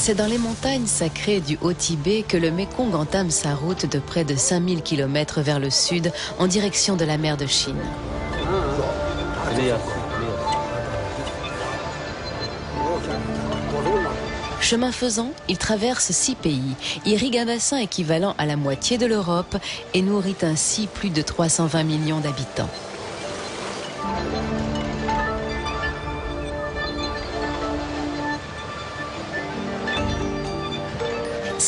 C'est dans les montagnes sacrées du Haut-Tibet que le Mékong entame sa route de près de 5000 km vers le sud en direction de la mer de Chine. Chemin faisant, il traverse 6 pays, irrigue un bassin équivalent à la moitié de l'Europe et nourrit ainsi plus de 320 millions d'habitants.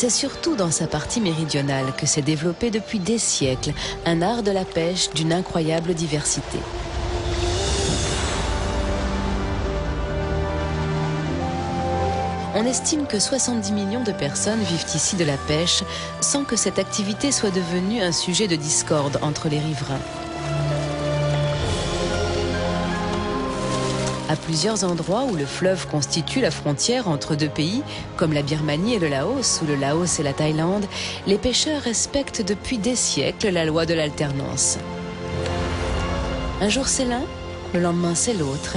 C'est surtout dans sa partie méridionale que s'est développé depuis des siècles un art de la pêche d'une incroyable diversité. On estime que 70 millions de personnes vivent ici de la pêche sans que cette activité soit devenue un sujet de discorde entre les riverains. À plusieurs endroits où le fleuve constitue la frontière entre deux pays, comme la Birmanie et le Laos, ou le Laos et la Thaïlande, les pêcheurs respectent depuis des siècles la loi de l'alternance. Un jour c'est l'un, le lendemain c'est l'autre.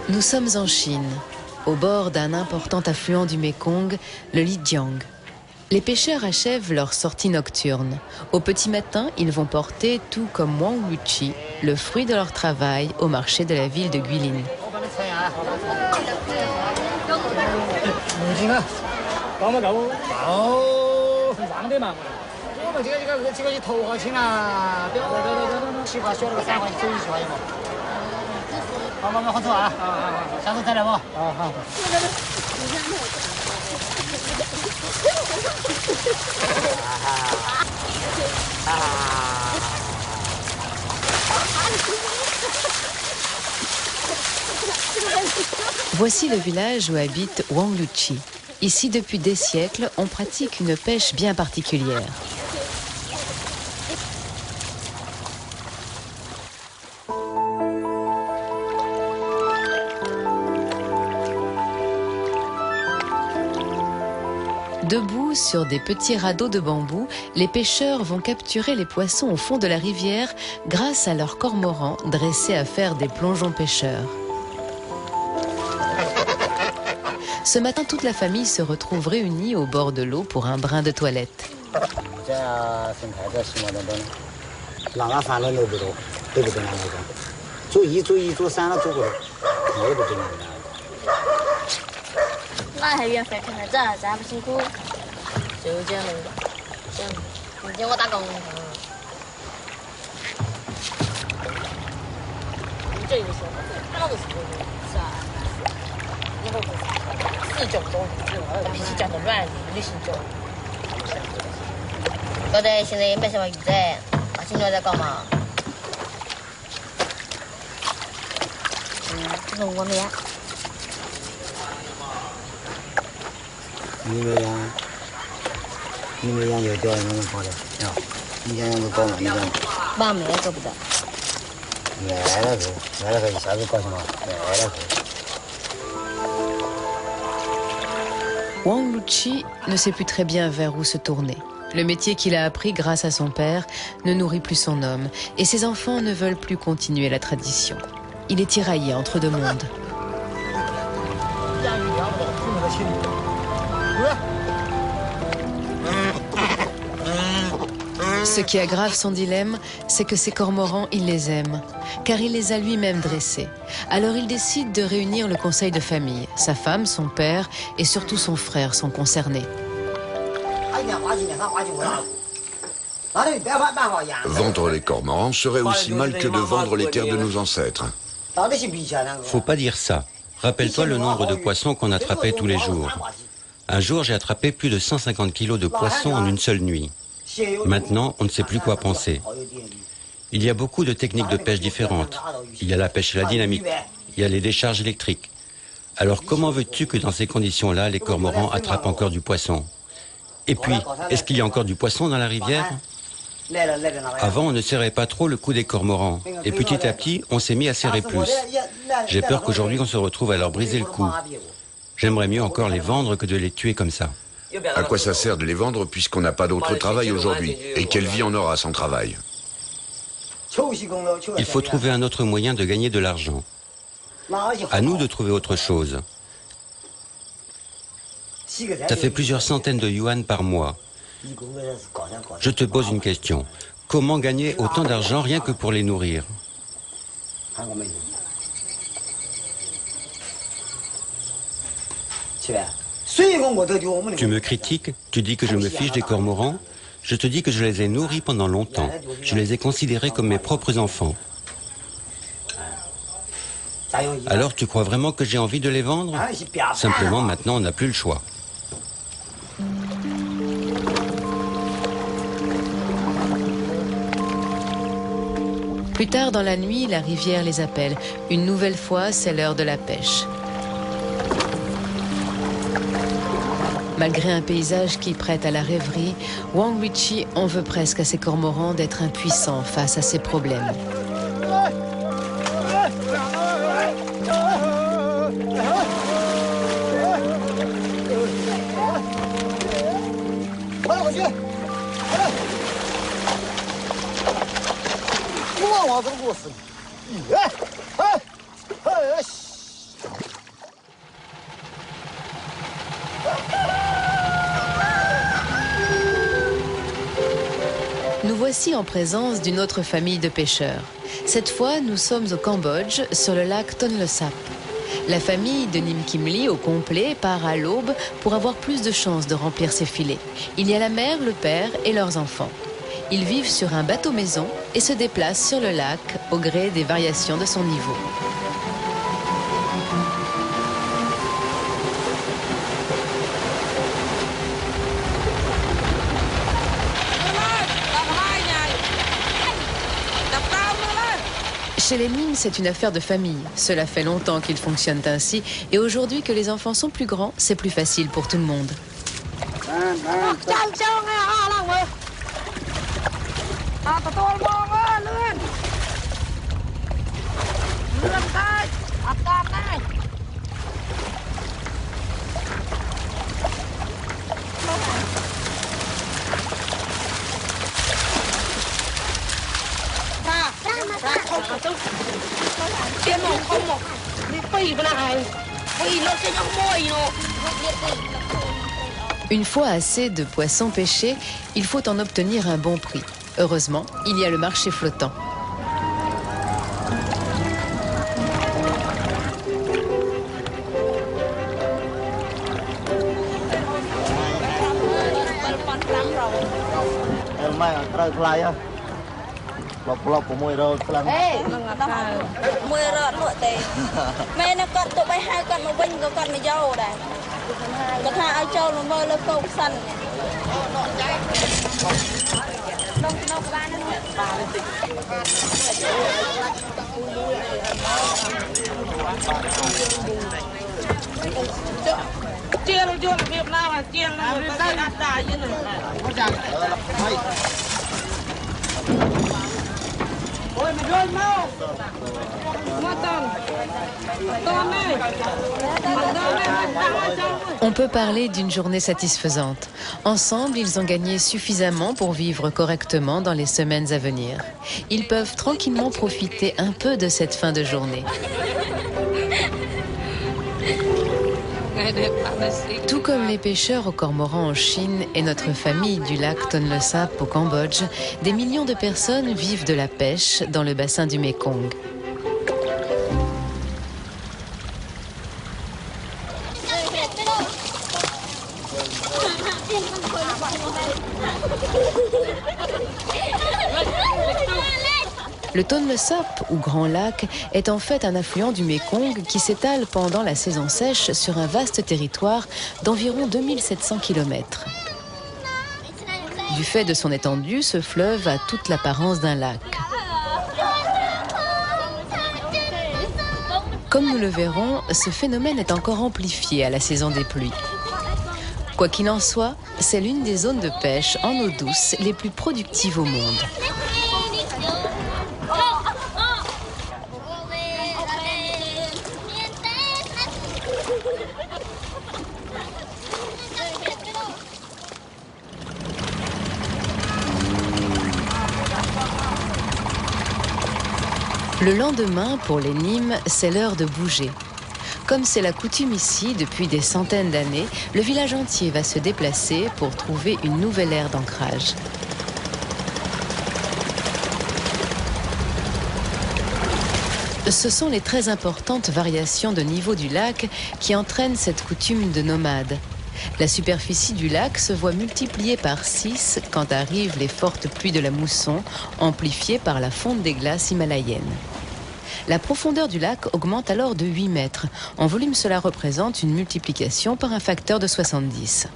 Nous sommes en Chine, au bord d'un important affluent du Mékong, le Lijiang. Les pêcheurs achèvent leur sortie nocturne. Au petit matin, ils vont porter, tout comme Wang Luchi, le fruit de leur travail au marché de la ville de Guilin. Voici le village où habite Wang Luchi. Ici, depuis des siècles, on pratique une pêche bien particulière. Debout où, sur des petits radeaux de bambou, les pêcheurs vont capturer les poissons au fond de la rivière grâce à leurs cormorans dressés à faire des plongeons pêcheurs. Ce matin, toute la famille se retrouve réunie au bord de l'eau pour un brin de toilette. Wang Luchi ne sait plus très bien vers où se tourner. Le métier qu'il a appris grâce à son père ne nourrit plus son homme et ses enfants ne veulent plus continuer la tradition. Il est tiraillé entre deux mondes. Ce qui aggrave son dilemme, c'est que ses cormorans, il les aime, car il les a lui-même dressés. Alors il décide de réunir le conseil de famille. Sa femme, son père et surtout son frère sont concernés. Vendre les cormorans serait aussi mal que de vendre les terres de nos ancêtres. Faut pas dire ça. Rappelle-toi le nombre de poissons qu'on attrapait tous les jours. Un jour, j'ai attrapé plus de 150 kilos de poissons en une seule nuit. Maintenant, on ne sait plus quoi penser. Il y a beaucoup de techniques de pêche différentes. Il y a la pêche à la dynamite, il y a les décharges électriques. Alors comment veux-tu que dans ces conditions-là, les cormorans attrapent encore du poisson? Et puis, est-ce qu'il y a encore du poisson dans la rivière? Avant, on ne serrait pas trop le cou des cormorans. Et petit à petit, on s'est mis à serrer plus. J'ai peur qu'aujourd'hui, on se retrouve à leur briser le cou. J'aimerais mieux encore les vendre que de les tuer comme ça. À quoi ça sert de les vendre puisqu'on n'a pas d'autre travail aujourd'hui? Et quelle vie on aura sans travail? Il faut trouver un autre moyen de gagner de l'argent. À nous de trouver autre chose. Ça fait plusieurs centaines de yuan par mois. Je te pose une question. Comment gagner autant d'argent rien que pour les nourrir? Tu me critiques, tu dis que je me fiche des cormorans. Je te dis que je les ai nourris pendant longtemps. Je les ai considérés comme mes propres enfants. Alors tu crois vraiment que j'ai envie de les vendre? Simplement maintenant on n'a plus le choix. Plus tard dans la nuit, la rivière les appelle. Une nouvelle fois, c'est l'heure de la pêche. Malgré un paysage qui prête à la rêverie, Wang Luchi en veut presque à ses cormorans d'être impuissants face à ses problèmes. Nous voici en présence d'une autre famille de pêcheurs. Cette fois, nous sommes au Cambodge, sur le lac Tonle Sap. La famille de Nim Kim Lee au complet part à l'aube pour avoir plus de chances de remplir ses filets. Il y a la mère, le père et leurs enfants. Ils vivent sur un bateau maison et se déplacent sur le lac au gré des variations de son niveau. Chez les Nim, c'est une affaire de famille. Cela fait longtemps qu'ils fonctionnent ainsi et aujourd'hui que les enfants sont plus grands, c'est plus facile pour tout le monde. Une fois assez de poissons pêchés, il faut en obtenir un bon prix. Heureusement, il y a le marché flottant. On peut parler d'une journée satisfaisante. Ensemble, ils ont gagné suffisamment pour vivre correctement dans les semaines à venir. Ils peuvent tranquillement profiter un peu de cette fin de journée. Tout comme les pêcheurs au cormoran en Chine et notre famille du lac Tonle Sap au Cambodge, des millions de personnes vivent de la pêche dans le bassin du Mékong. Le Tonle Sap, ou Grand Lac, est en fait un affluent du Mékong qui s'étale pendant la saison sèche sur un vaste territoire d'environ 2700 km. Du fait de son étendue, ce fleuve a toute l'apparence d'un lac. Comme nous le verrons, ce phénomène est encore amplifié à la saison des pluies. Quoi qu'il en soit, c'est l'une des zones de pêche en eau douce les plus productives au monde. Le lendemain, pour les Nimes, c'est l'heure de bouger. Comme c'est la coutume ici depuis des centaines d'années, le village entier va se déplacer pour trouver une nouvelle aire d'ancrage. Ce sont les très importantes variations de niveau du lac qui entraînent cette coutume de nomade. La superficie du lac se voit multipliée par 6 quand arrivent les fortes pluies de la mousson, amplifiées par la fonte des glaces himalayennes. La profondeur du lac augmente alors de 8 mètres. En volume, cela représente une multiplication par un facteur de 70.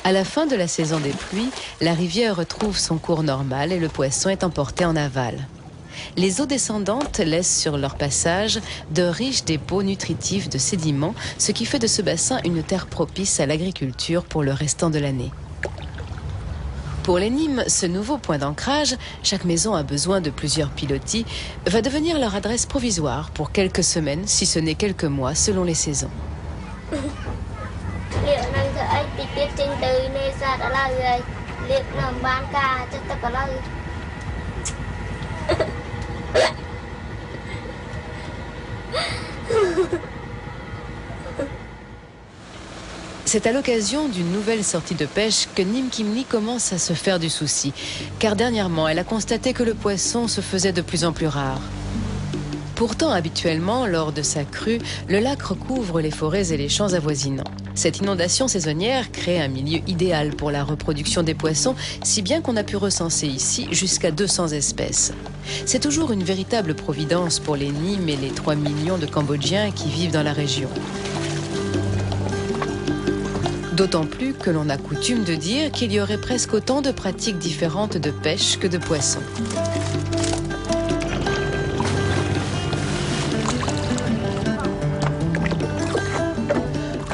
À la fin de la saison des pluies, la rivière retrouve son cours normal et le poisson est emporté en aval. Les eaux descendantes laissent sur leur passage de riches dépôts nutritifs de sédiments, ce qui fait de ce bassin une terre propice à l'agriculture pour le restant de l'année. Pour les Nimes, ce nouveau point d'ancrage, chaque maison a besoin de plusieurs pilotis, va devenir leur adresse provisoire pour quelques semaines, si ce n'est quelques mois, selon les saisons. C'est à l'occasion d'une nouvelle sortie de pêche que Nim Kim Ni commence à se faire du souci, car dernièrement, elle a constaté que le poisson se faisait de plus en plus rare. Pourtant, habituellement, lors de sa crue, le lac recouvre les forêts et les champs avoisinants. Cette inondation saisonnière crée un milieu idéal pour la reproduction des poissons, si bien qu'on a pu recenser ici jusqu'à 200 espèces. C'est toujours une véritable providence pour les Nîmes et les 3 millions de Cambodgiens qui vivent dans la région. D'autant plus que l'on a coutume de dire qu'il y aurait presque autant de pratiques différentes de pêche que de poissons.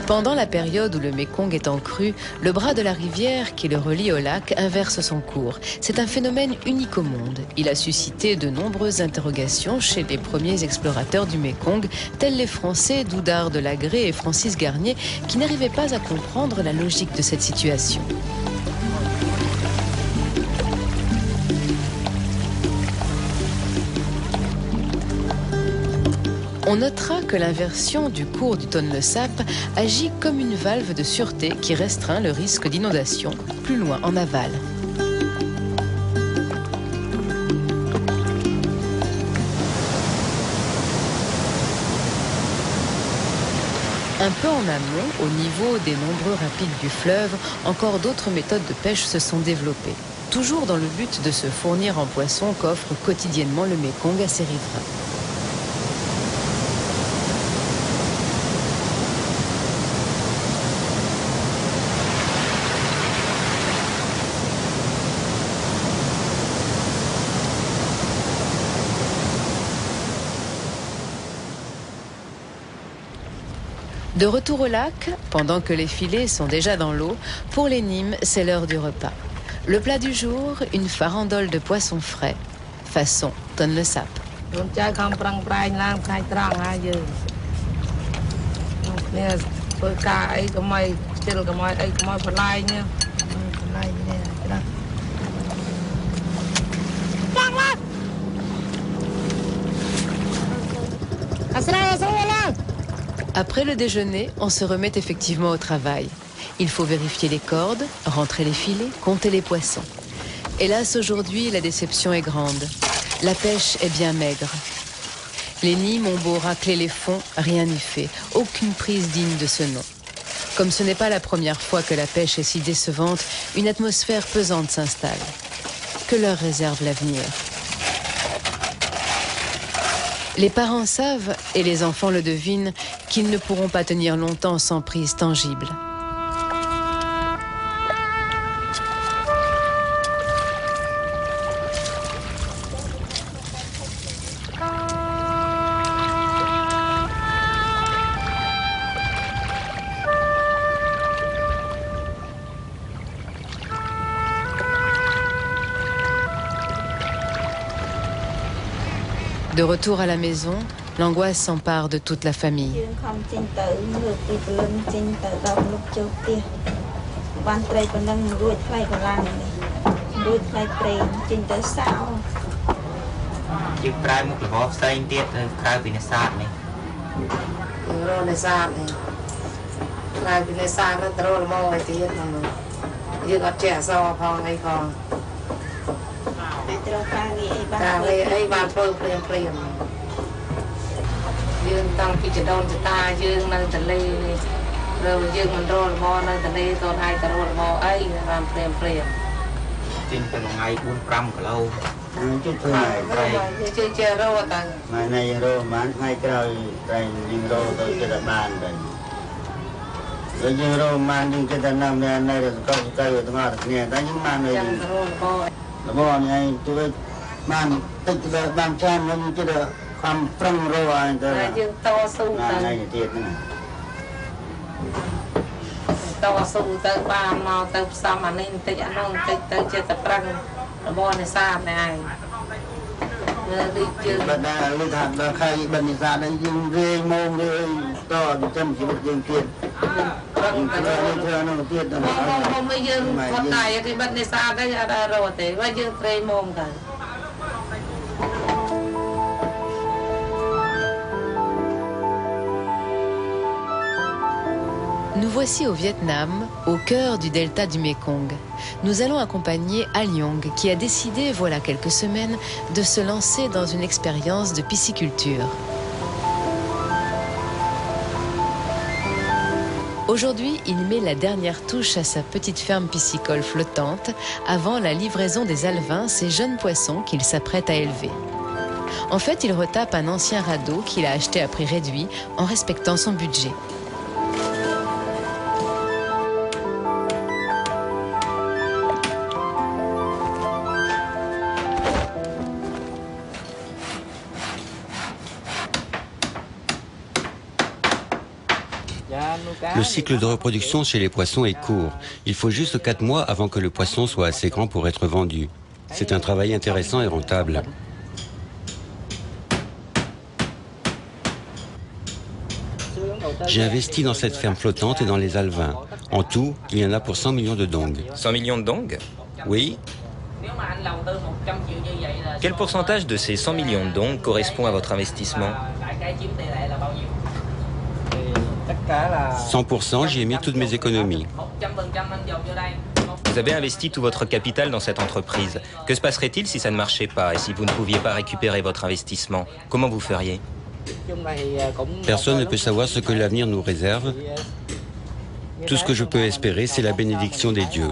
Pendant la période où le Mékong est en crue, le bras de la rivière qui le relie au lac inverse son cours. C'est un phénomène unique au monde. Il a suscité de nombreuses interrogations chez les premiers explorateurs du Mékong, tels les Français Doudard de Lagrée et Francis Garnier, qui n'arrivaient pas à comprendre la logique de cette situation. On notera que l'inversion du cours du Tonle-Sap agit comme une valve de sûreté qui restreint le risque d'inondation plus loin en aval. Un peu en amont, au niveau des nombreux rapides du fleuve, encore d'autres méthodes de pêche se sont développées, toujours dans le but de se fournir en poissons qu'offre quotidiennement le Mékong à ses riverains. De retour au lac, pendant que les filets sont déjà dans l'eau, pour les Nîmes, c'est l'heure du repas. Le plat du jour, une farandole de poissons frais, façon Tonle-Sap. Après le déjeuner, on se remet effectivement au travail. Il faut vérifier les cordes, rentrer les filets, compter les poissons. Hélas, aujourd'hui, la déception est grande. La pêche est bien maigre. Les Nîmes ont beau racler les fonds, rien n'y fait. Aucune prise digne de ce nom. Comme ce n'est pas la première fois que la pêche est si décevante, une atmosphère pesante s'installe. Que leur réserve l'avenir ? Les parents savent, et les enfants le devinent, qu'ils ne pourront pas tenir longtemps sans prise tangible. De retour à la maison, l'angoisse s'empare de toute la famille. Nous voici au Vietnam, au cœur du delta du Mékong. Nous allons accompagner Al Yong, qui a décidé, voilà quelques semaines, de se lancer dans une expérience de pisciculture. Aujourd'hui, il met la dernière touche à sa petite ferme piscicole flottante avant la livraison des alevins, ces jeunes poissons qu'il s'apprête à élever. En fait, il retape un ancien radeau qu'il a acheté à prix réduit en respectant son budget. Le cycle de reproduction chez les poissons est court. Il faut juste 4 mois avant que le poisson soit assez grand pour être vendu. C'est un travail intéressant et rentable. J'ai investi dans cette ferme flottante et dans les alevins. En tout, il y en a pour 100 millions de dongs. 100 millions de dongs ? Oui. Quel pourcentage de ces 100 millions de dongs correspond à votre investissement ? 100%, j'y ai mis toutes mes économies. Vous avez investi tout votre capital dans cette entreprise. Que se passerait-il si ça ne marchait pas et si vous ne pouviez pas récupérer votre investissement? Comment vous feriez? Personne ne peut savoir ce que l'avenir nous réserve. Tout ce que je peux espérer, c'est la bénédiction des dieux.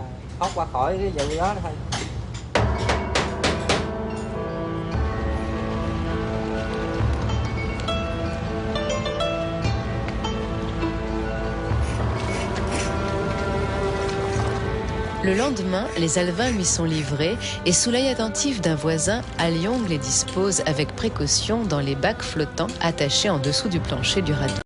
Le lendemain, les alevins lui sont livrés et sous l'œil attentif d'un voisin, Aliong les dispose avec précaution dans les bacs flottants attachés en dessous du plancher du radeau.